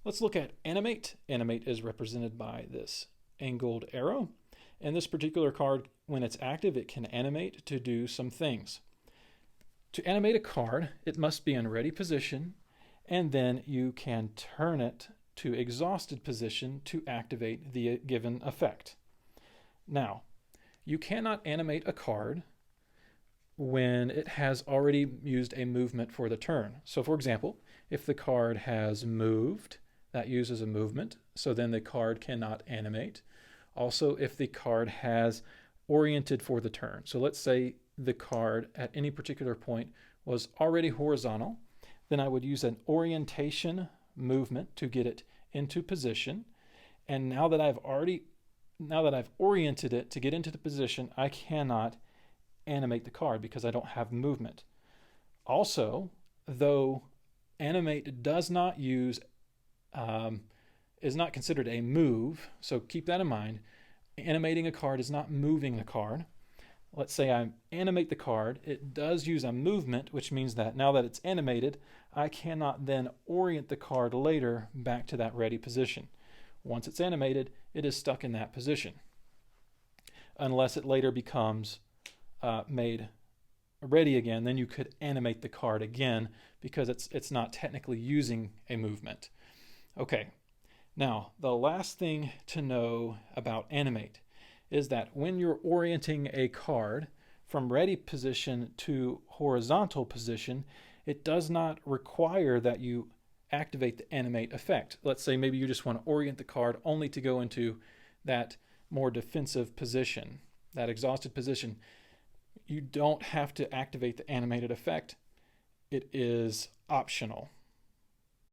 Let's look at Animate. Animate is represented by this angled arrow. And this particular card, when it's active, it can animate to do some things. To animate a card, it must be in ready position, and then you can turn it to exhausted position to activate the given effect. Now, you cannot animate a card when it has already used a movement for the turn. So for example, if the card has moved, that uses a movement, so then the card cannot animate. Also, if the card has oriented for the turn. So let's say the card at any particular point was already horizontal, then I would use an orientation movement to get it into position. And now that I've oriented it to get into the position, I cannot animate the card because I don't have movement. Also, though Animate does not use is not considered a move, so keep that in mind. Animating a card is not moving the card. Let's say I animate the card, it does use a movement, which means that now that it's animated, I cannot then orient the card later back to that ready position. Once it's animated, it is stuck in that position, unless it later becomes made ready again. Then you could animate the card again because it's not technically using a movement. Okay, now the last thing to know about Animate is that when you're orienting a card from ready position to horizontal position, it does not require that you activate the animate effect. Let's say maybe you just want to orient the card only to go into that more defensive position, that exhausted position. You don't have to activate the animated effect. It is optional.